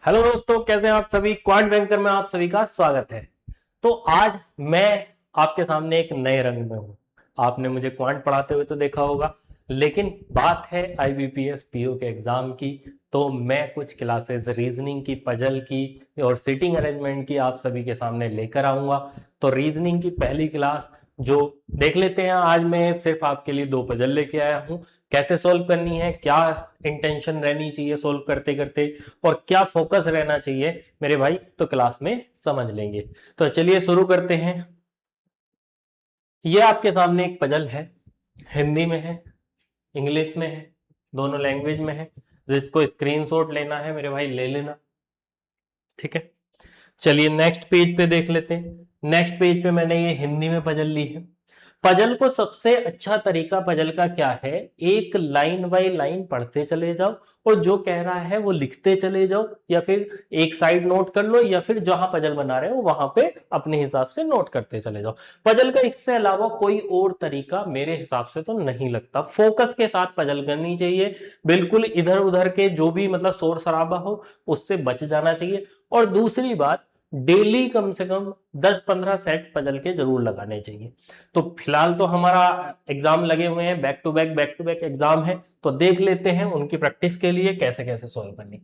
Hello दोस्तों, कैसे हैं आप सभी। क्वांट बैंकर में आप सभी का स्वागत है। तो आज मैं आपके सामने एक नए रंग में हूं। आपने मुझे क्वांट पढ़ाते हुए तो देखा होगा, लेकिन बात है आईबीपीएस पीओ के एग्जाम की। तो मैं कुछ क्लासेस रीजनिंग की, पजल की और सिटिंग अरेंजमेंट की आप सभी के सामने लेकर आऊंगा। तो रीजनिंग की पहली क्लास जो देख लेते हैं। आज मैं सिर्फ आपके लिए 2 पजल लेके आया हूं। कैसे सोल्व करनी है, क्या इंटेंशन रहनी चाहिए सोल्व करते करते, और क्या फोकस रहना चाहिए मेरे भाई, तो क्लास में समझ लेंगे। तो चलिए शुरू करते हैं। ये आपके सामने एक पजल है, हिंदी में है, इंग्लिश में है, दोनों लैंग्वेज में है। जिसको स्क्रीनशॉट लेना है मेरे भाई ले लेना, ठीक है। चलिए नेक्स्ट पेज पे देख लेते हैं। नेक्स्ट पेज पे मैंने ये हिंदी में पजल ली है। पजल को सबसे अच्छा तरीका पजल का क्या है, एक लाइन बाय लाइन पढ़ते चले जाओ और जो कह रहा है वो लिखते चले जाओ, या फिर एक साइड नोट कर लो, या फिर जहां पजल बना रहे हो वहां पे अपने हिसाब से नोट करते चले जाओ। पजल का इससे अलावा कोई और तरीका मेरे हिसाब से तो नहीं लगता। फोकस के साथ पजल करनी चाहिए, बिल्कुल इधर उधर के जो भी मतलब शोर शराबा हो उससे बच जाना चाहिए। और दूसरी बात, डेली कम से कम 10-15 सेट पजल के जरूर लगाने चाहिए। तो फिलहाल तो हमारा एग्जाम लगे हुए हैं, बैक टू बैक एग्जाम है। तो देख लेते हैं उनकी प्रैक्टिस के लिए कैसे कैसे सोल्व करनी।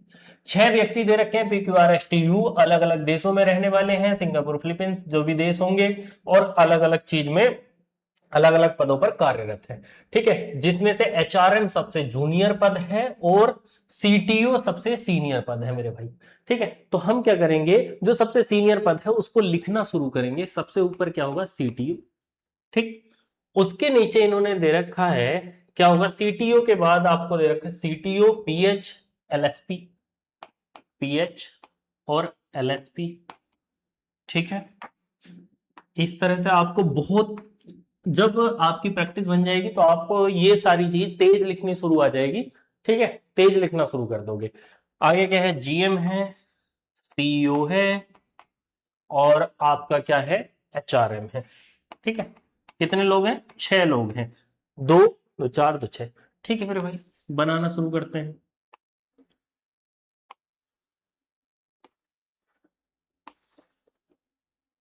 6 व्यक्ति दे रखे हैं, PQRSTU, अलग अलग देशों में रहने वाले हैं, सिंगापुर, फिलीपींस, जो भी देश होंगे, और अलग अलग चीज में अलग अलग पदों पर कार्यरत है। ठीक है, जिसमें से HRM सबसे जूनियर पद है और CTO सबसे सीनियर पद है मेरे भाई। ठीक है, तो हम क्या करेंगे, जो सबसे सीनियर पद है उसको लिखना शुरू करेंगे। सबसे ऊपर क्या होगा, CTO। ठीक, उसके नीचे इन्होंने दे रखा है, क्या होगा, CTO के बाद आपको दे रखा है CTO PH LSP, PH और LSP। ठीक है, इस तरह से आपको बहुत, जब आपकी प्रैक्टिस बन जाएगी तो आपको ये सारी चीज तेज लिखनी शुरू आ जाएगी। ठीक है, तेज लिखना शुरू कर दोगे। आगे क्या है, GM है, CEO है, और आपका क्या है, HRM है। ठीक है, कितने लोग हैं, 6 लोग हैं। दो, दो चार, दो 6। ठीक है मेरे भाई, बनाना शुरू करते हैं।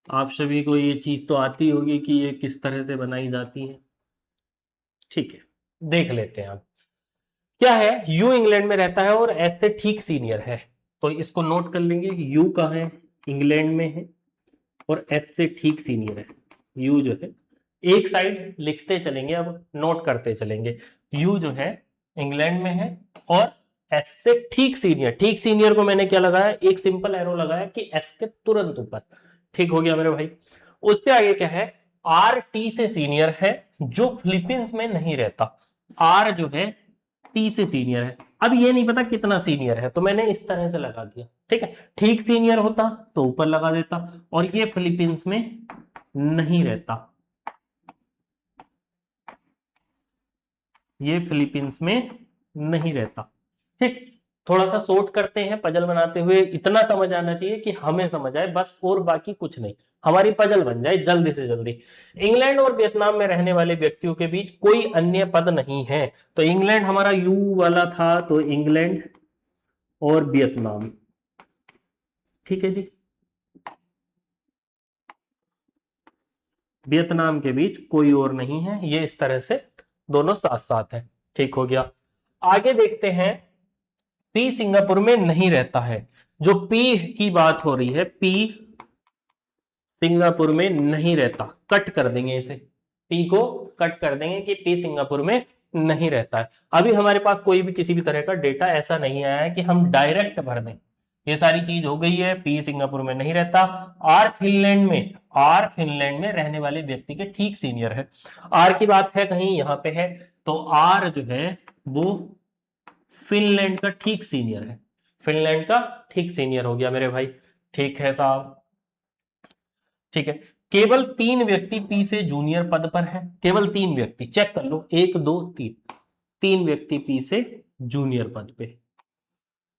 आप सभी को ये चीज तो आती होगी कि ये किस तरह से बनाई जाती है। ठीक है, देख लेते हैं आप। क्या है, यू इंग्लैंड में रहता है और एस से ठीक सीनियर है। तो इसको नोट कर लेंगे, यू कहाँ है, इंग्लैंड में है, और एस से ठीक सीनियर है। यू जो है, एक साइड लिखते चलेंगे, अब नोट करते चलेंगे। यू जो है इंग्लैंड में है और एस से ठीक सीनियर। ठीक सीनियर को मैंने क्या लगाया, एक सिंपल एरो लगाया कि एस के तुरंत ऊपर। ठीक हो गया मेरे भाई। उससे आगे क्या है, आर टी से सीनियर है, जो फिलीपींस में नहीं रहता। आर जो है टी से सीनियर है। अब ये नहीं पता कितना सीनियर है, तो मैंने इस तरह से लगा दिया। ठीक है, ठीक सीनियर होता तो ऊपर लगा देता, और ये फिलीपींस में नहीं रहता, ये फिलीपींस में नहीं रहता। ठीक, थोड़ा सा शॉर्ट करते हैं पजल बनाते हुए। इतना समझ आना चाहिए कि हमें समझ आए बस, और बाकी कुछ नहीं, हमारी पजल बन जाए जल्दी से जल्दी। इंग्लैंड और वियतनाम में रहने वाले व्यक्तियों के बीच कोई अन्य पद नहीं है। तो इंग्लैंड हमारा यू वाला था, तो इंग्लैंड और वियतनाम। ठीक है जी, वियतनाम के बीच कोई और नहीं है, ये इस तरह से दोनों साथ साथ है। ठीक हो गया। आगे देखते हैं, पी सिंगापुर में नहीं रहता है। जो पी की बात हो रही है, पी सिंगापुर में नहीं रहता, कट कर देंगे इसे, पी को कट कर देंगे कि पी सिंगापुर में नहीं रहता है। अभी हमारे पास कोई भी किसी भी तरह का डेटा ऐसा नहीं आया है कि हम डायरेक्ट भर दें। ये सारी चीज हो गई है, पी सिंगापुर में नहीं रहता। आर फिनलैंड में, आर फिनलैंड में रहने वाले व्यक्ति के ठीक सीनियर है। आर की बात है कहीं यहां पे है, तो आर जो है वो फिनलैंड का ठीक सीनियर है। फिनलैंड का ठीक सीनियर हो गया मेरे भाई। ठीक है साहब। ठीक है, केवल 3 व्यक्ति पी से जूनियर पद पर हैं। केवल 3 व्यक्ति, चेक कर लो, 1 2 3, 3 व्यक्ति पी से जूनियर पद पे।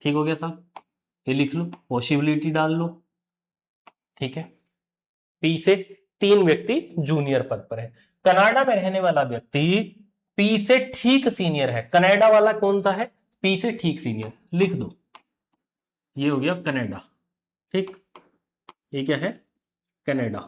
ठीक हो गया साहब, ये लिख लो, पॉसिबिलिटी डाल लो। ठीक है, पी से 3 व्यक्ति जूनियर पद पर है। कनाडा में रहने वाला व्यक्ति पी से ठीक सीनियर है। कनाडा वाला कौन सा है, पी से ठीक सीनियर, लिख दो, ये हो गया कनाडा, ठीक, ये क्या है, कनाडा,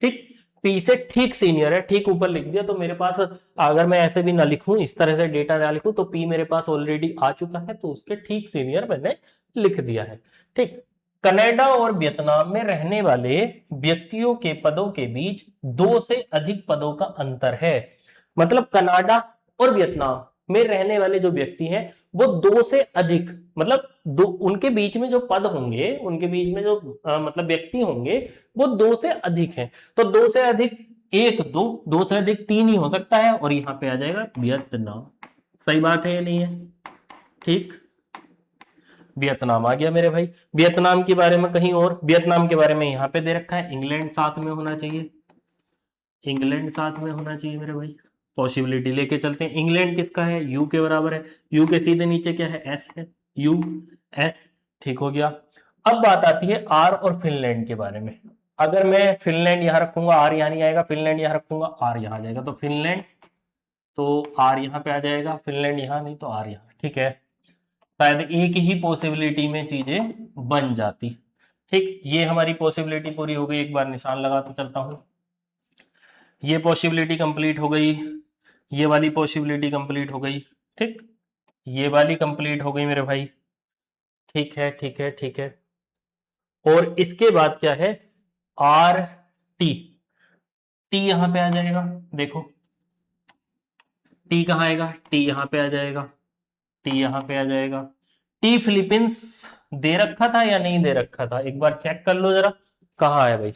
ठीक। पी से ठीक सीनियर है, ठीक ऊपर लिख दिया। तो मेरे पास अगर मैं ऐसे भी ना लिखूं, इस तरह से डेटा ना लिखूं, तो पी मेरे पास ऑलरेडी आ चुका है, तो उसके ठीक सीनियर मैंने लिख दिया है, ठीक। कनाडा और वियतनाम में रहने वाले व्यक्तियों के पदों के बीच 2 से अधिक पदों का अंतर है। मतलब कनाडा और वियतनाम में रहने वाले जो व्यक्ति हैं वो 2 से अधिक, मतलब दो, उनके बीच में जो पद होंगे, उनके बीच में जो मतलब व्यक्ति होंगे वो 2 से अधिक हैं। तो 2 से अधिक 1 2, 2 से अधिक 3 ही हो सकता है, और यहां पे आ जाएगा वियतनाम। सही बात है या नहीं है, ठीक। वियतनाम आ गया मेरे भाई। वियतनाम के बारे में कहीं और, वियतनाम के बारे में यहां पे दे रखा है, इंग्लैंड साथ में होना चाहिए, इंग्लैंड साथ में होना चाहिए मेरे भाई। पॉसिबिलिटी लेके चलते हैं। इंग्लैंड किसका है, यू के बराबर है, यू के सीधे नीचे क्या है, एस है, यू एस, ठीक हो गया। अब बात आती है आर और फिनलैंड के बारे में। अगर मैं फिनलैंड यहां रखूंगा, आर यहां नहीं आएगा, फिनलैंड यहां रखूंगा, आर यहां आ जाएगा, तो फिनलैंड, तो आर यहां पे आ जाएगा, फिनलैंड यहां नहीं तो आर यहां, ठीक है। शायद एक ही पॉसिबिलिटी में चीजें बन जाती, ठीक। ये हमारी पॉसिबिलिटी पूरी हो गई, एक बार निशान लगाते चलता हूं। ये पॉसिबिलिटी कंप्लीट हो गई, ये वाली पॉसिबिलिटी कंप्लीट हो गई, ठीक, ये वाली कंप्लीट हो गई मेरे भाई, ठीक है, ठीक है, ठीक है। और इसके बाद क्या है, आर टी, टी यहां पे आ जाएगा, देखो टी कहां आएगा, टी यहां पे आ जाएगा, टी यहां पे आ जाएगा। टी फिलीपींस दे रखा था या नहीं दे रखा था, एक बार चेक कर लो जरा, कहाँ है भाई,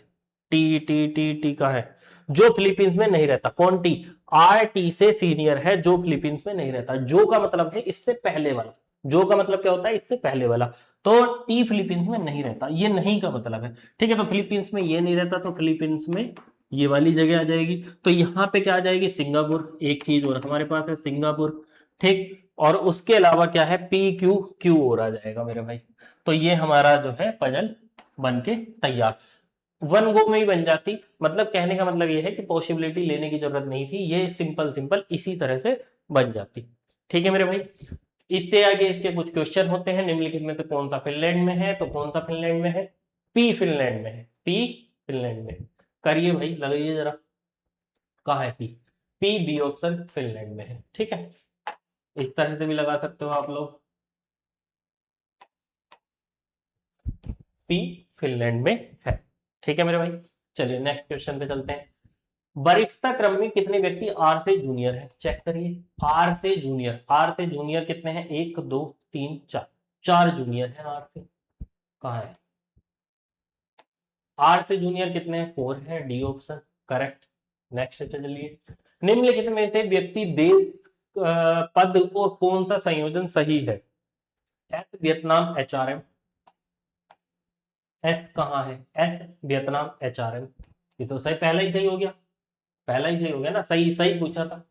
टी टी टी टी कहाँ है, जो फिलीपींस में नहीं रहता, कौन टी, आर टी से सीनियर है, जो फिलीपींस में नहीं रहता। जो का मतलब है इससे पहले वाला, जो का मतलब क्या होता है, इससे पहले वाला। तो टी फिलीपींस में नहीं रहता, ये नहीं का मतलब है, ठीक है। तो फिलीपींस में ये नहीं रहता, तो फिलीपींस में ये वाली जगह आ जाएगी। तो यहां पे क्या आ जाएगी, सिंगापुर, एक चीज और हमारे पास है सिंगापुर, ठीक। और उसके अलावा क्या है, पी क्यू, क्यू और आ जाएगा मेरे भाई। तो ये हमारा जो है पजल बन के तैयार, वन गो में ही बन जाती। मतलब कहने का मतलब ये है कि पॉसिबिलिटी लेने की जरूरत नहीं थी, ये सिंपल सिंपल इसी तरह से बन जाती, ठीक है मेरे भाई। इससे आगे इसके कुछ क्वेश्चन होते हैं, निम्नलिखित में से कौन सा फिनलैंड में है, तो कौन सा फिनलैंड में है, पी फिनलैंड में है, पी फिनलैंड में। करिए भाई, लगाइए जरा, कहाँ है P, P B option Finland में है, ठीक है। इस तरह से भी लगा सकते हो आप लोग, पी फिनलैंड में है, ठीक है मेरे भाई। चलिए नेक्स्ट क्वेश्चन पे चलते हैं। वरिष्ठता क्रम में कितने व्यक्ति आर से जूनियर है, चेक करिए। आर से जूनियर, आर से जूनियर कितने हैं, 1 2 3 4, 4 जूनियर है आर से, कहाँ है, आर से जूनियर कितने हैं, 4 है, डी ऑप्शन करेक्ट। नेक्स्ट चलिए, निम्नलिखित में से व्यक्ति देश पद और कौन सा संयोजन सही है, एस वियतनाम एचआरएम, एस कहाँ है, एस वियतनाम एचआरएम, ये तो सही, पहला ही सही हो गया, पहला ही सही हो गया ना, सही सही पूछा था,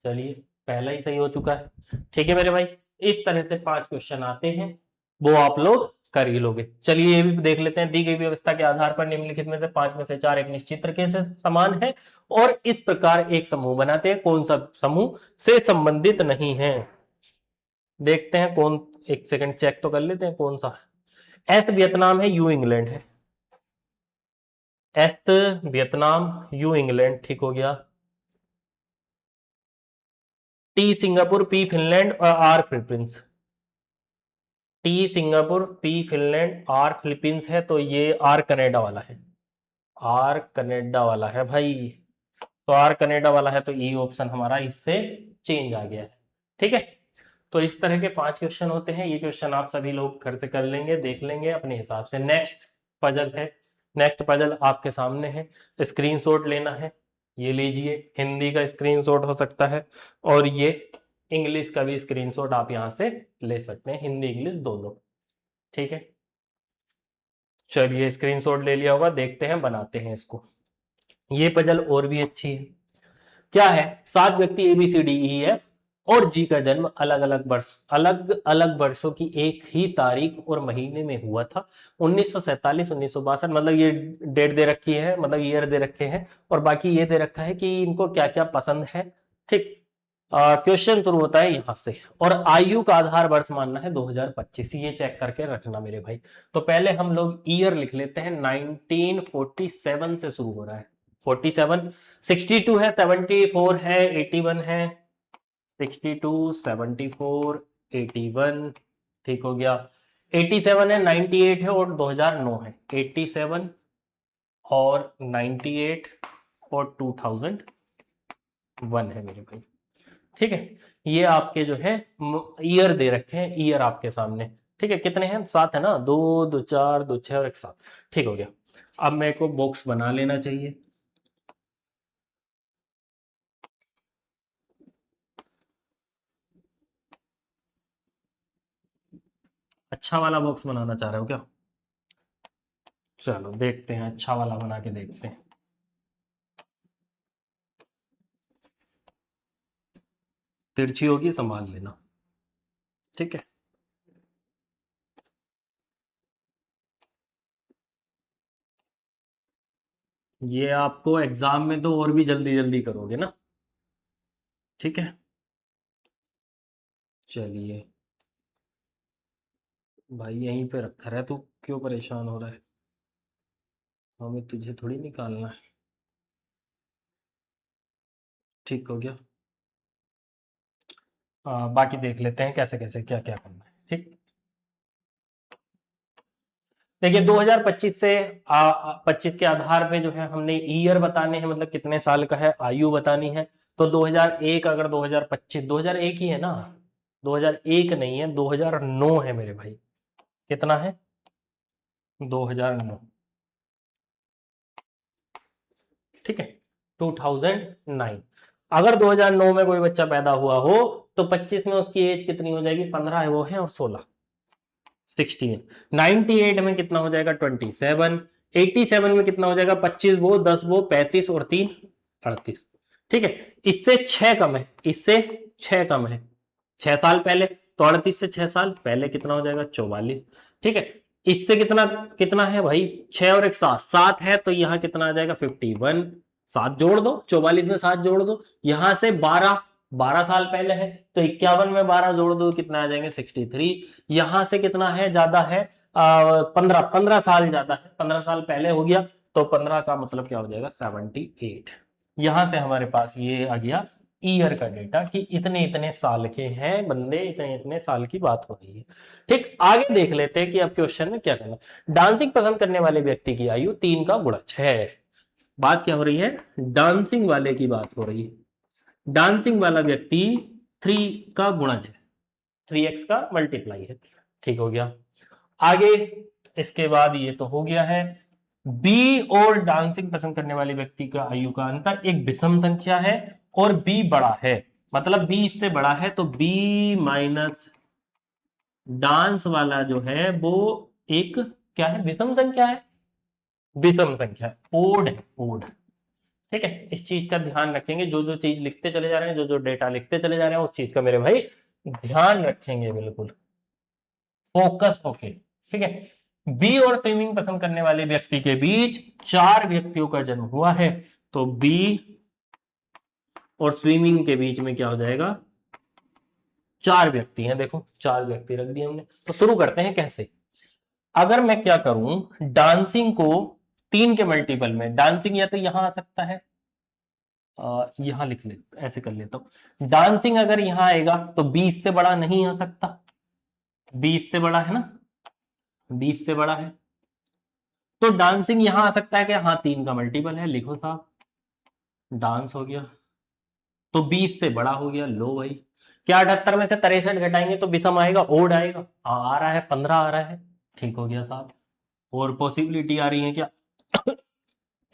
चलिए पहला ही सही हो चुका है, ठीक है मेरे भाई। इस तरह से 5 क्वेश्चन आते हैं, वो आप लोग कर ही लोगे। चलिए ये भी देख लेते हैं, दी गई व्यवस्था के आधार पर निम्नलिखित में से 5 में से 4 एक निश्चित तरीके से समान है और इस प्रकार एक समूह बनाते हैं, कौन सा समूह से संबंधित नहीं है, देखते हैं कौन, एक सेकंड चेक तो कर लेते हैं कौन सा, एस वियतनाम है, यू इंग्लैंड है, एस वियतनाम, यू इंग्लैंड, ठीक हो गया। टी सिंगापुर, पी फिनलैंड और R Philippines, T Singapore, P Finland, R Philippines है, तो ये आर कनाडा वाला है, आर कनाडा वाला है भाई। तो आर कनाडा वाला है, तो ई ऑप्शन हमारा इससे चेंज आ गया है, ठीक है। तो इस तरह के 5 क्वेश्चन होते हैं, ये क्वेश्चन आप सभी लोग घर से कर लेंगे, देख लेंगे अपने हिसाब से। नेक्स्ट पजल है, नेक्स्ट पजल आपके सामने है, स्क्रीनशॉट लेना है, ये लीजिए, हिंदी का स्क्रीनशॉट हो सकता है और ये इंग्लिश का भी स्क्रीनशॉट आप यहां से ले सकते हैं, हिंदी इंग्लिश दोनों, ठीक है। चलिए स्क्रीनशॉट ले लिया होगा, देखते हैं बनाते हैं इसको। ये पजल और भी अच्छी है, क्या है, 7 व्यक्ति A B C D E F और जी का जन्म अलग अलग वर्षों की एक ही तारीख और महीने में हुआ था, 1947 1962, मतलब ये डेट दे रखी है, मतलब ईयर दे रखे हैं, और बाकी ये दे रखा है कि इनको क्या क्या पसंद है, ठीक। क्वेश्चन शुरू होता है यहां से, और आयु का आधार वर्ष मानना है 2025, ये चेक करके रखना मेरे भाई। तो पहले हम लोग ईयर लिख लेते हैं, 1947 से शुरू हो रहा है, 47, 62 है, 74 है, 81 है, 62, 74, 81, ठीक हो गया, 87 है, 98 है और 2009 है, 87 और 98 और 2001 है मेरे भाई। ठीक है, ये आपके जो है ईयर दे रखे हैं, ईयर आपके सामने। ठीक है, कितने हैं, 7 है ना, 2 2 4 2 6 और 1 7। ठीक हो गया। अब मेरे को बॉक्स बना लेना चाहिए। अच्छा वाला बॉक्स बनाना चाह रहे हो क्या? चलो देखते हैं, अच्छा वाला बना के देखते हैं। तिरछी होगी, संभाल लेना। ठीक है, ये आपको एग्जाम में तो और भी जल्दी जल्दी करोगे ना। ठीक है, चलिए भाई यहीं पे रखा रहा है, तू क्यों परेशान हो रहा है, हमें तुझे थोड़ी निकालना है। ठीक हो गया। बाकी देख लेते हैं कैसे कैसे क्या क्या करना है। ठीक, देखिए 2025 से 25 के आधार पे जो है हमने ईयर बताने हैं, मतलब कितने साल का है, आयु बतानी है। तो 2001, अगर 2025, 2001 ही है ना, 2001 नहीं है, 2009 है मेरे भाई। कितना है, 2009। ठीक है, 2009। अगर 2009 में कोई बच्चा पैदा हुआ हो तो 25 में उसकी एज कितनी हो जाएगी, 15 है वो है, और 16 16। 98 में कितना हो जाएगा, 27। 87 में कितना हो जाएगा, 25 वो 10 वो 35 और 3 38। ठीक है, इससे 6 कम है, इससे 6 कम है, 6 साल पहले। तो 38 से 6 साल पहले कितना हो जाएगा, 44। ठीक है, इससे कितना कितना है भाई, 6 और 1 7, 7 है, तो यहां कितना आ जाएगा, 51। 7 जोड़ दो, 44 में 7 जोड़ दो, यहां से 12, 12 साल पहले है, तो 51 में 12 जोड़ दो, कितना आ जाएंगे, 63। यहां से कितना है, ज्यादा है, 15, 15 साल ज्यादा है, 15 साल पहले हो गया, तो 15 का मतलब क्या हो जाएगा, 78। यहां से हमारे पास ये आ गया ईयर का डेटा कि इतने इतने साल के हैं बंदे, इतने इतने साल की बात हो रही है। ठीक, आगे देख लेते हैं कि अब क्वेश्चन में क्या करना। डांसिंग पसंद करने वाले व्यक्ति की आयु 3 का गुणज है। बात क्या हो रही है, डांसिंग वाले की बात हो रही है। डांसिंग वाला व्यक्ति 3 का गुणज है, 3x का मल्टीप्लाई है। ठीक हो गया। आगे इसके बाद ये तो हो गया है, बी और डांसिंग पसंद करने वाले व्यक्ति का आयु का अंतर एक विषम संख्या है और बी बड़ा है, मतलब बी इससे बड़ा है, तो बी माइनस डांस वाला जो है वो एक क्या है, विषम संख्या है, विषम संख्या, ओड है, ओड। ठीक है, इस चीज का ध्यान रखेंगे, जो जो चीज लिखते चले जा रहे हैं, जो जो डेटा लिखते चले जा रहे हैं, उस चीज का मेरे भाई ध्यान रखेंगे बिल्कुल फोकस होके। ठीक है, बी और स्विमिंग पसंद करने वाले व्यक्ति के बीच 4 व्यक्तियों का जन्म हुआ है, तो बी और स्विमिंग के बीच में क्या हो जाएगा, 4 व्यक्ति हैं, देखो 4 व्यक्ति रख दिए हमने। तो शुरू करते हैं कैसे। अगर मैं क्या करूं, डांसिंग को 3 के मल्टीपल में, डांसिंग या तो यहां आ सकता है, यहां लिख ले, ऐसे कर लेता हूं, डांसिंग अगर यहां आएगा तो 20 से बड़ा नहीं आ सकता, 20 से बड़ा है ना, 20 से बड़ा है, तो डांसिंग यहां आ सकता है कि हाँ 3 का मल्टीपल है, लिखो साहब, डांस हो गया, तो 20 से बड़ा हो गया, लो भाई, क्या 78 में से 63 घटाएंगे तो विषम आएगा, ओड आएगा, हाँ आ रहा है, 15 आ रहा है। ठीक हो गया साहब, और पॉसिबिलिटी आ रही है क्या,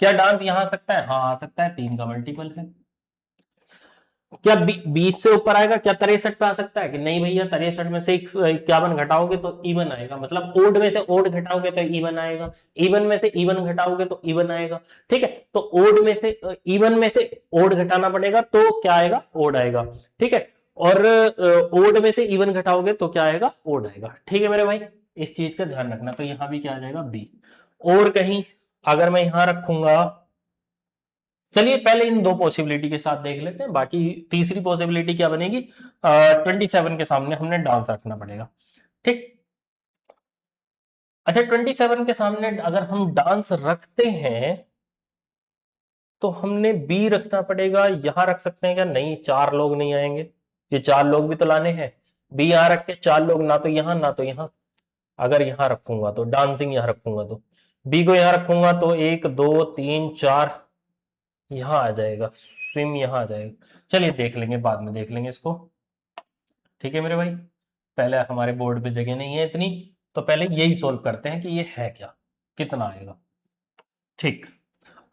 क्या डांस यहां आ सकता है, हाँ आ सकता है, 3 का मल्टीपल है। क्या 20 से ऊपर आएगा, क्या 63 पे आ सकता है, कि नहीं भैया 63 में से 51 घटाओगे तो इवन आएगा, मतलब ओड में से ओड घटाओगे तो इवन आएगा, इवन में से इवन घटाओगे तो इवन आएगा। ठीक है, तो ओड में से इवन में से ओड घटाना पड़ेगा तो क्या आएगा, ओड आएगा। ठीक है, और ओड में से इवन घटाओगे तो क्या आएगा, ओड आएगा। ठीक है मेरे भाई, इस चीज का ध्यान रखना। तो यहां भी क्या आ जाएगा, बी। और कहीं अगर मैं यहां रखूंगा चलिए पहले इन दो पॉसिबिलिटी के साथ देख लेते हैं, बाकी तीसरी पॉसिबिलिटी क्या बनेगी, 27 के सामने हमने डांस रखना पड़ेगा। ठीक, अच्छा 27 के सामने अगर हम डांस रखते हैं तो हमने बी रखना पड़ेगा, यहां रख सकते हैं क्या, नहीं 4 लोग नहीं आएंगे, ये 4 लोग भी तो लाने हैं। बी यहां रख के 4 लोग ना तो यहां ना तो यहां, अगर यहां रखूंगा तो डांसिंग यहां रखूंगा तो बी को यहां रखूंगा तो 1 2 3 4 यहां आ जाएगा, स्विम यहां आ जाएगा। चलिए देख लेंगे, बाद में देख लेंगे इसको। ठीक है मेरे भाई, पहले हमारे बोर्ड पे जगह नहीं है इतनी, तो पहले यही सोल्व करते हैं कि ये है क्या, कितना आएगा। ठीक,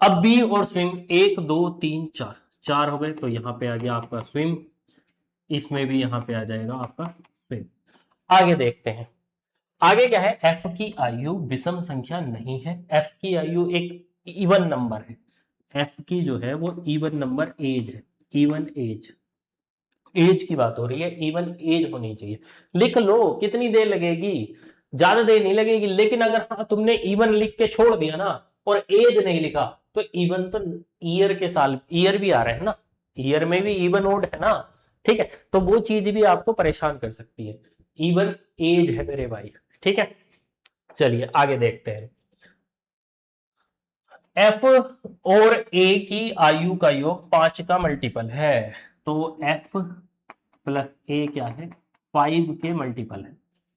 अब बी और स्विम 1 2 3 4, 4 हो गए, तो यहां पे आ गया आपका स्विम, इसमें भी यहां पे आ जाएगा आपका स्विम। आगे देखते हैं, आगे क्या है, एफ की आयु विषम संख्या नहीं है, एफ की आयु एक इवन नंबर है, एफ की जो है वो इवन नंबर एज है, इवन एज, एज की बात हो रही है, इवन एज होनी चाहिए। लिख लो, कितनी देर लगेगी, ज्यादा देर नहीं लगेगी, लेकिन अगर हाँ तुमने इवन लिख के छोड़ दिया ना और एज नहीं लिखा तो इवन तो ईयर के साल, ईयर भी आ रहे हैं ना, ईयर में भी इवन ओड है ना, ठीक है, तो वो चीज भी आपको परेशान कर सकती है, इवन एज है मेरे भाई। ठीक है, चलिए आगे देखते हैं, एफ और ए की आयु का योग 5 का मल्टीपल है, तो एफ प्लस ए क्या है, 5 के मल्टीपल है।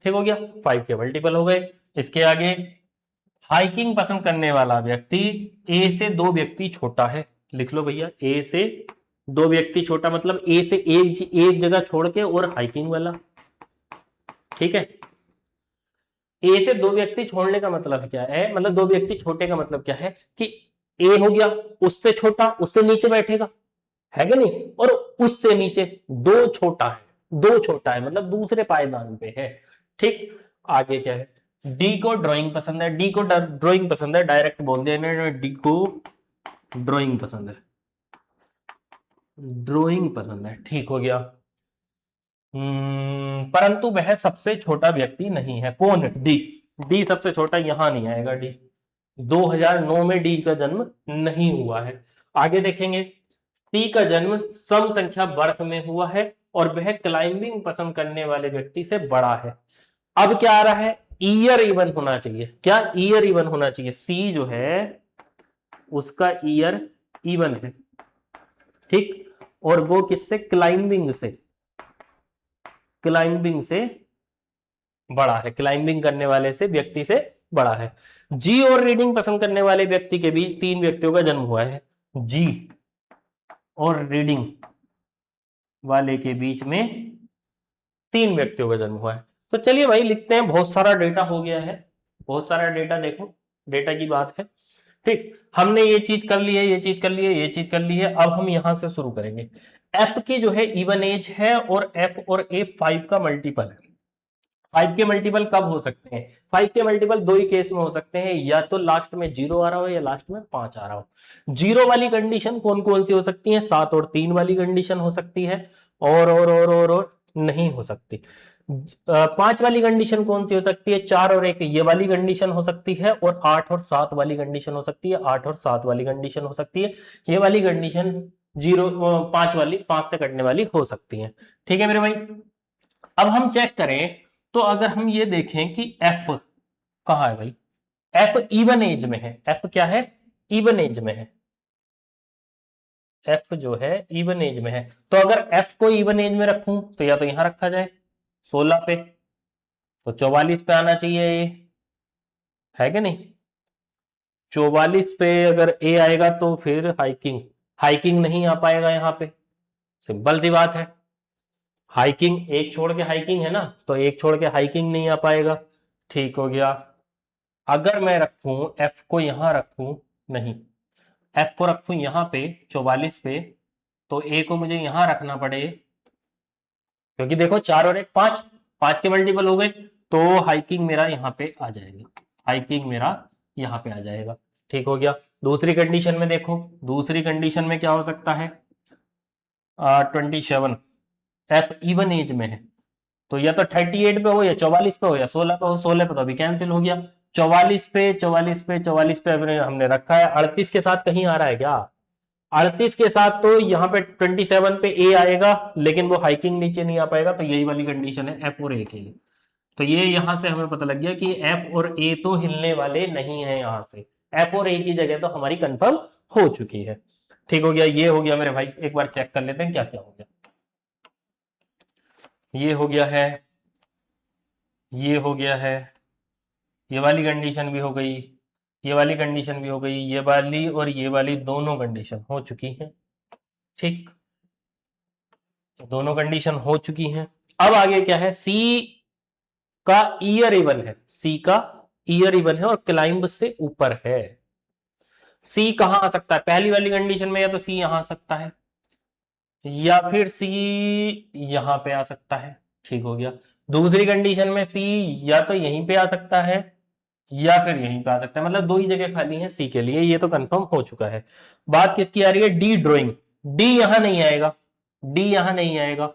ठीक हो गया, 5 के मल्टीपल हो गए। इसके आगे, हाइकिंग पसंद करने वाला व्यक्ति ए से 2 व्यक्ति छोटा है, लिख लो भैया, ए से 2 व्यक्ति छोटा मतलब ए से एक जगह छोड़ के और हाइकिंग वाला। ठीक है, ए से 2 व्यक्ति छोड़ने का मतलब क्या है, मतलब 2 व्यक्ति छोटे का मतलब क्या है कि ए हो गया उससे छोटा, उससे नीचे बैठेगा, है कि नहीं, और उससे नीचे 2 छोटा है, 2 छोटा है मतलब दूसरे पायदान पे है। ठीक, आगे क्या है, डी को ड्राइंग पसंद है, डी को ड्राइंग पसंद है, डायरेक्ट बोल दिया, डी को ड्राइंग पसंद है, ड्राइंग पसंद है। ठीक हो गया, परंतु वह सबसे छोटा व्यक्ति नहीं है, कौन, डी, डी सबसे छोटा यहां नहीं आएगा, डी 2009 में डी का जन्म नहीं हुआ है। आगे देखेंगे, सी का जन्म सम संख्या वर्ष में हुआ है और वह क्लाइंबिंग पसंद करने वाले व्यक्ति से बड़ा है। अब क्या आ रहा है, ईयर इवन होना चाहिए, क्या ईयर इवन होना चाहिए, सी जो है उसका ईयर इवन है। ठीक, और वो किससे, क्लाइंबिंग से, क्लाइंबिंग से बड़ा है, क्लाइंबिंग करने वाले से व्यक्ति से बड़ा है। जी और रीडिंग पसंद करने वाले व्यक्ति के बीच 3 व्यक्तियों का जन्म हुआ है, जी और रीडिंग वाले के बीच में 3 व्यक्तियों का जन्म हुआ है। तो चलिए भाई लिखते हैं, बहुत सारा डेटा हो गया है, बहुत सारा डेटा, देखो डेटा की बात है। ठीक, हमने ये चीज कर ली है, ये चीज कर ली है, ये चीज कर ली है, अब हम यहां से शुरू करेंगे। एफ की जो है इवन एज है और एफ और ए 5 का मल्टीपल है। 5 के मल्टीपल कब हो सकते हैं, 5 के मल्टीपल 2 ही केस में हो सकते हैं, या तो लास्ट में 0 आ रहा हो या लास्ट में 5 आ रहा हो। 0 वाली कंडीशन कौन कौन सी हो सकती है, 7 और 3 वाली कंडीशन हो सकती है, और नहीं हो सकती। 5 वाली कंडीशन कौन सी हो सकती है, 4 और 1 ये वाली कंडीशन हो सकती है, और 8 और 7 वाली कंडीशन हो सकती है, 8 और 7 वाली कंडीशन हो सकती है, ये वाली कंडीशन 0 5 वाली, 5 से कटने वाली हो सकती है। ठीक है मेरे भाई, अब हम चेक करें, तो अगर हम ये देखें कि एफ कहां है भाई, एफ इवन एज में है, एफ क्या है, इवन एज में है, एफ जो है इवन एज में है, तो अगर एफ को इवन एज में रखूं तो या तो यहां रखा जाए 16 पे, तो 44 पे आना चाहिए ये, है कि नहीं, 44 पे अगर ए आएगा तो फिर हाइकिंग, हाइकिंग नहीं आ पाएगा यहां पे, सिंपल सी बात है, हाइकिंग एक छोड़ के हाइकिंग है ना, तो एक छोड़ के हाइकिंग नहीं आ पाएगा। ठीक हो गया, अगर मैं रखूं एफ को यहां रखूं, नहीं एफ को रखूं यहां पे 44 पे, तो ए को मुझे यहां रखना पड़े, क्योंकि देखो 4 और 1 5, 5 के मल्टीपल हो गए, तो हाइकिंग मेरा यहां पे आ जाएगा, हाइकिंग मेरा यहां पे आ जाएगा। ठीक हो गया, दूसरी कंडीशन में देखो, दूसरी कंडीशन में क्या हो सकता है, 27 एफ इवन एज में है, तो या तो 38 पे हो या 44 पे हो या 16 पे हो, 16 पे तो अभी कैंसिल हो गया, 44 पे 44 पे 44 पे हमने रखा है, 38 के साथ कहीं आ रहा है क्या, 38 के साथ तो यहाँ पे 27 पे ए आएगा, लेकिन वो हाइकिंग नीचे नहीं आ पाएगा, तो यही वाली कंडीशन है एफ और ए के लिए। तो ये यहां से हमें पता लग गया कि एफ और ए तो हिलने वाले नहीं है, यहां से एफ और ए की जगह तो हमारी कंफर्म हो चुकी है। ठीक हो गया, ये हो गया मेरे भाई। एक बार चेक कर लेते हैं क्या क्या हो गया। ये हो गया है, ये हो गया है, ये वाली कंडीशन भी हो गई, ये वाली कंडीशन भी हो गई, ये वाली और ये वाली दोनों कंडीशन हो चुकी हैं। ठीक, दोनों कंडीशन हो चुकी हैं। अब आगे क्या है, सी का ईयर इवन है, सी का ईयर इवन है और क्लाइंब से ऊपर है। सी कहां आ सकता है, पहली वाली कंडीशन में या तो सी यहां आ सकता है या फिर सी यहां पे आ सकता है। ठीक हो गया। दूसरी कंडीशन में सी या तो यहीं पे आ सकता है या फिर यहीं पे आ सकता है, मतलब दो ही जगह खाली है सी के लिए, ये तो कंफर्म हो चुका है। बात किसकी आ रही है, डी ड्राइंग। डी यहां नहीं आएगा, डी यहां नहीं आएगा,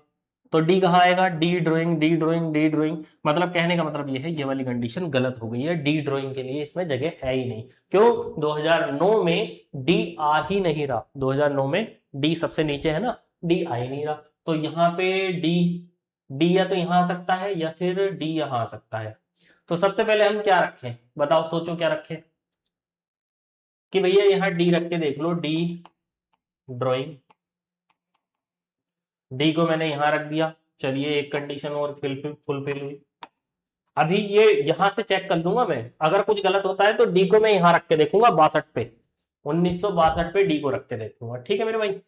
तो डी कहां आएगा, D drawing, D drawing, D drawing. मतलब कहने का मतलब ये है, ये वाली कंडीशन गलत हो गई है, डी ड्राइंग के लिए इसमें जगह है ही नहीं। क्यों, 2009 में डी आ ही नहीं रहा, 2009 में डी सबसे नीचे है ना, डी आ ही नहीं रहा, तो यहाँ पे डी, डी या तो यहां आ सकता है या फिर डी यहां आ सकता है। तो सबसे पहले हम क्या रखें, बताओ, सोचो क्या रखें, कि भैया यहाँ डी रख के देख लो, डी ड्राइंग, डी को मैंने यहां रख दिया। चलिए एक कंडीशन और फुलफिल हुई। अभी ये यहां से चेक कर लूंगा मैं, अगर कुछ गलत होता है तो डी को मैं यहां रख के देखूंगा 62 पे, 1962 पे डी को रख के देखूंगा। ठीक है मेरे भाई,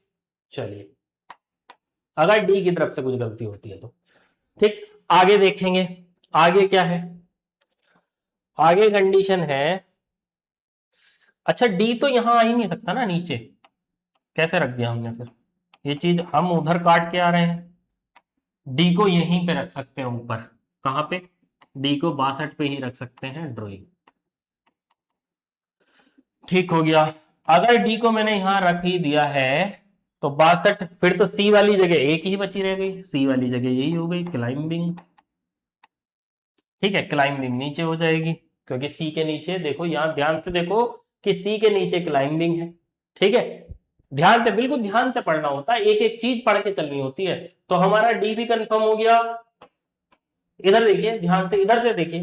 चलिए अगर डी की तरफ से कुछ गलती होती है तो ठीक। आगे देखेंगे, आगे क्या है, आगे कंडीशन है, अच्छा डी तो यहां आ ही नहीं सकता ना नीचे, कैसे रख दिया हमने फिर, ये चीज हम उधर काट के आ रहे हैं। डी को यहीं पे रख सकते हैं ऊपर, कहां पे, डी को 62 पे ही रख सकते हैं ड्राइंग। ठीक हो गया। अगर डी को मैंने यहां रख ही दिया है तो 62, फिर तो सी वाली जगह एक ही बची रह गई, सी वाली जगह यही हो गई क्लाइंबिंग। ठीक है, क्लाइंबिंग नीचे हो जाएगी, क्योंकि सी के नीचे देखो, यहां ध्यान से देखो कि सी के नीचे क्लाइंबिंग है। ठीक है, ध्यान से, बिल्कुल ध्यान से पढ़ना होता है, एक एक चीज पढ़ के चलनी होती है। तो हमारा डी भी कंफर्म हो गया, इधर देखिए ध्यान से, इधर से देखिए,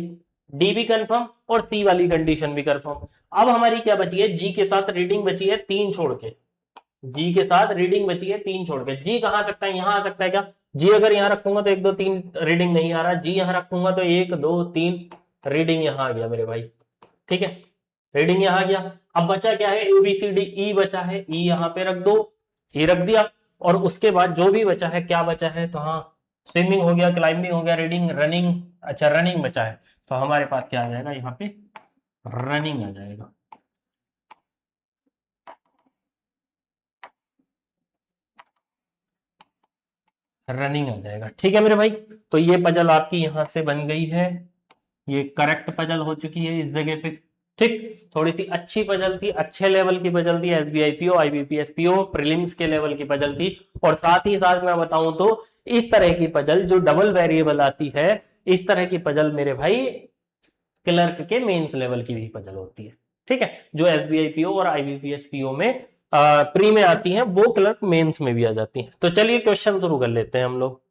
डी भी कंफर्म और सी वाली कंडीशन भी कंफर्म। अब हमारी क्या बची है, जी के साथ रीडिंग बची है 3 छोड़ के, जी के साथ रीडिंग बची है 3 छोड़ के। जी कहां आ सकता है, यहां आ सकता है क्या, जी अगर यहां रखूंगा तो 1 2 3 रीडिंग नहीं आ रहा, जी यहां रखूंगा तो 1 2 3 रीडिंग यहां आ गया मेरे भाई। ठीक है, रीडिंग यहां आ गया। अब बचा क्या है, एबीसीडी, ई बचा है, ई यहां पे रख दो, ई रख दिया। और उसके बाद जो भी बचा है, क्या बचा है, तो हाँ, स्विमिंग हो गया, क्लाइंबिंग हो गया, रीडिंग, रनिंग, अच्छा रनिंग बचा है, तो हमारे पास क्या आ जाएगा, यहाँ पे रनिंग आ जाएगा। रनिंग आ जाएगा। ठीक है मेरे भाई, तो ये पजल आपकी यहां से बन गई है, ये करेक्ट पजल हो चुकी है इस जगह पे। ठीक, थोड़ी सी अच्छी पजल थी, अच्छे लेवल की पजल थी, SBI PO, IBPS PO, prelims के लेवल की पजल थी। और साथ ही साथ मैं बताऊं तो इस तरह की पजल जो डबल वेरिएबल आती है, इस तरह की पजल मेरे भाई क्लर्क के मेंस लेवल की भी पजल होती है। ठीक है, जो एसबीआई पीओ और आईबीपीएस पीओ में प्री में आती हैं, वो क्लर्क मेंस में भी आ जाती हैं। तो चलिए क्वेश्चन शुरू कर लेते हैं हम लोग।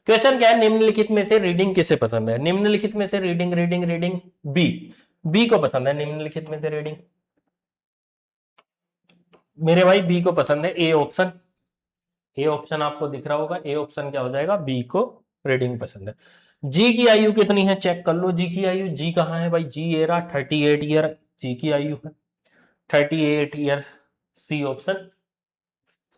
क्वेश्चन क्या है, निम्नलिखित में से रीडिंग किसे पसंद है, निम्नलिखित में से reading, reading, reading, B, B को पसंद है निम्नलिखित में से रीडिंग, मेरे भाई बी को पसंद है, ए ऑप्शन, ए ऑप्शन आपको दिख रहा होगा, ए ऑप्शन क्या हो जाएगा, बी को रीडिंग पसंद है। जी की आयु कितनी है, चेक कर लो जी की आयु, जी कहां है भाई, जी ये रहा 38 ईयर जी की आयु है, 38 year, C option,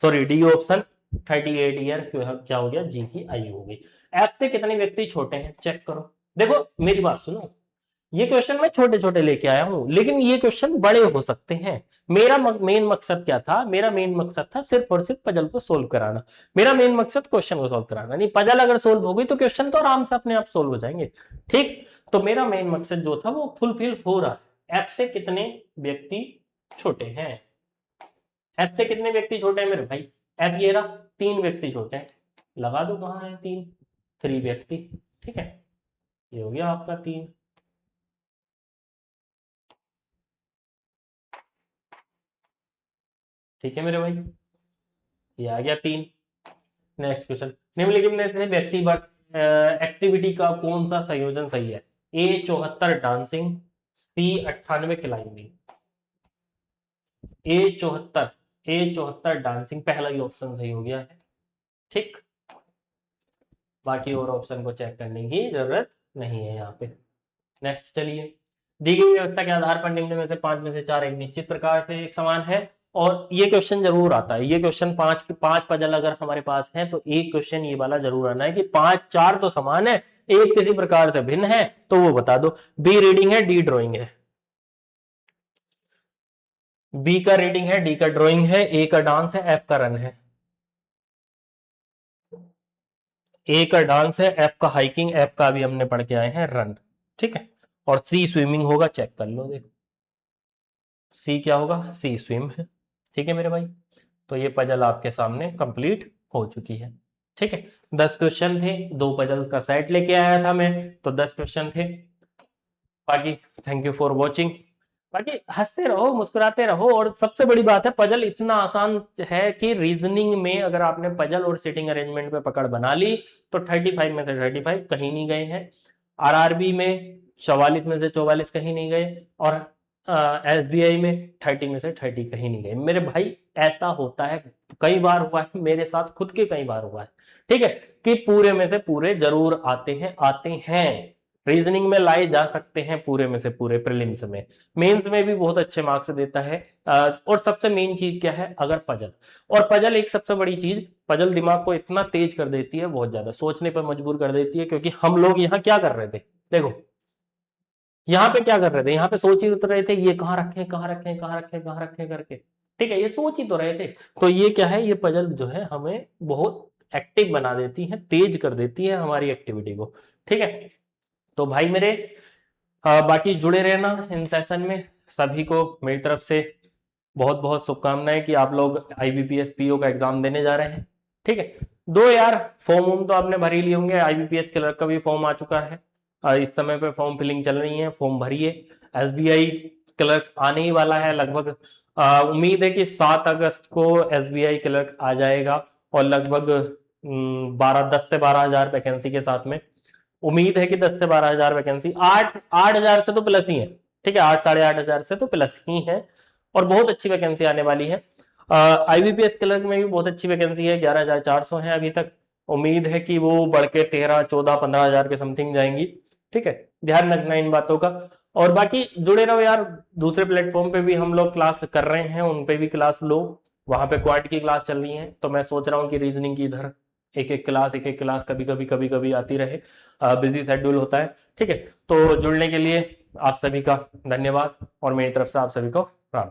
sorry D option, 38 year क्या हो गया, जी की आयु हो गई। एफ से कितने व्यक्ति छोटे हैं, चेक करो। देखो मेरी बात सुनो, ये क्वेश्चन मैं छोटे छोटे लेके आया हूं, लेकिन ये क्वेश्चन बड़े हो सकते हैं। मेरा मेन मकसद क्या था, मेरा मेन मकसद था सिर्फ और सिर्फ पजल को सोल्व कराना। मेरा मेन मकसद क्वेश्चन को सोल्व कराना नहीं, पजल अगर सोल्व हो गई तो क्वेश्चन तो आराम से अपने आप सोल्व हो जाएंगे। ठीक, तो मेरा मेन मकसद जो था वो फुलफिल हो रहा है। एफ से कितने व्यक्ति छोटे हैं, एफ से कितने व्यक्ति छोटे हैं मेरे भाई, एफ ये रहा 3 व्यक्ति छोटे हैं, लगा दो कहां है 3, 3 व्यक्ति। ठीक है, ये हो गया आपका 3। ठीक है मेरे भाई, ये आ गया 3। नेक्स्ट क्वेश्चन, निम्नलिखित में से व्यक्तिगत एक्टिविटी का कौन सा संयोजन सही है? ए 74 डांसिंग, सी 98 क्लाइंबिंग। ए 74 डांसिंग पहला ही ऑप्शन सही हो गया है, ठीक। बाकी और ऑप्शन को चेक करने की जरूरत नहीं है यहाँ पे। नेक्स्ट चलिए, दी गई व्यवस्था के आधार पर निम्न में से 5 में से 4 एक निश्चित प्रकार से एक समान है। और ये क्वेश्चन जरूर आता है, ये क्वेश्चन 5 पजल अगर हमारे पास है तो एक क्वेश्चन ये वाला जरूर आना है कि 4 तो समान है, एक किसी प्रकार से भिन्न है, तो वो बता दो। बी रीडिंग है, डी ड्रॉइंग है। बी का रीडिंग है, डी का ड्रॉइंग है, ए का डांस है, एफ का रन है। ए का डांस है, एफ का हाइकिंग, एफ का अभी हमने पढ़ के आए हैं रन, ठीक है। और सी स्विमिंग होगा, चेक कर लो, देखो सी क्या होगा, सी स्विम है, ठीक है मेरे भाई। तो ये पजल आपके सामने कंप्लीट हो चुकी है, ठीक है। 10 क्वेश्चन थे, 2 पजल का सेट लेके आया था मैं, तो 10 क्वेश्चन थे। बाकी थैंक यू फॉर वॉचिंग। बाकी हंसते रहो, मुस्कुराते रहो, और सबसे बड़ी बात है पजल इतना आसान है कि रीजनिंग में अगर आपने पजल और सिटिंग अरेंजमेंट पे पकड़ बना ली तो 35 में से 35 कहीं नहीं गए हैं। आरआरबी में 44 में से 44 कहीं नहीं गए, और एसबीआई में 30 में से 30 कहीं नहीं गए मेरे भाई। ऐसा होता है, कई बार हुआ है मेरे साथ, खुद के कई बार हुआ है, ठीक है, कि पूरे में से पूरे जरूर आते हैं। रीजनिंग में लाए जा सकते हैं पूरे में से पूरे, प्रीलिम्स में, मेंस में भी बहुत अच्छे मार्क्स देता है। और सबसे मेन चीज क्या है, अगर पजल, और पजल एक सबसे बड़ी चीज, पजल दिमाग को इतना तेज कर देती है, बहुत ज्यादा सोचने पर मजबूर कर देती है। क्योंकि हम लोग यहाँ क्या कर रहे थे, देखो यहाँ पे क्या कर रहे थे, यहाँ पे सोच ही तो रहे थे ये कहाँ रखें कहाँ रखें कहाँ रखें कहाँ रखें करके, ठीक है, ये सोच ही तो रहे थे। तो ये क्या है, ये पजल जो है हमें बहुत एक्टिव बना देती है, तेज कर देती है हमारी एक्टिविटी को, ठीक है। तो भाई मेरे बाकी जुड़े रहना इन सेशन में। सभी को मेरी तरफ से बहुत बहुत शुभकामनाएं कि आप लोग आईबीपीएस पीओ का एग्जाम देने जा रहे हैं, ठीक है। दो यार फॉर्म तो आपने भर ही लिए होंगे, आईबीपीएस क्लर्क का भी फॉर्म आ चुका है, इस समय पे फॉर्म फिलिंग चल रही है, फॉर्म भरिए। एसबीआई क्लर्क आने ही वाला है लगभग, उम्मीद है कि 7 अगस्त को एसबीआई क्लर्क आ जाएगा, और लगभग 10 से 12 हजार वैकेंसी के साथ में। उम्मीद है कि 10 से 12 हजार वैकेंसी, 8 हजार से तो प्लस ही है, ठीक है, 8-8.5 हजार से तो प्लस ही है, और बहुत अच्छी वैकेंसी आने वाली है। आईबीपीएस क्लर्क में भी बहुत अच्छी वैकेंसी है, 11,400 है अभी तक। उम्मीद है कि वो बढ़ के 13, 14, 15 हजार के समथिंग जाएंगी, ठीक है। ध्यान रखना इन बातों का। और बाकी जुड़े रहो यार, दूसरे प्लेटफॉर्म पे भी हम लोग क्लास कर रहे हैं, उन पे भी क्लास लो, वहां पे क्वांट की क्लास चल रही है। तो मैं सोच रहा हूँ कि रीजनिंग की इधर एक एक क्लास कभी कभी आती रहे, बिजी शेड्यूल होता है, ठीक है। तो जुड़ने के लिए आप सभी का धन्यवाद, और मेरी तरफ से आप सभी को राम।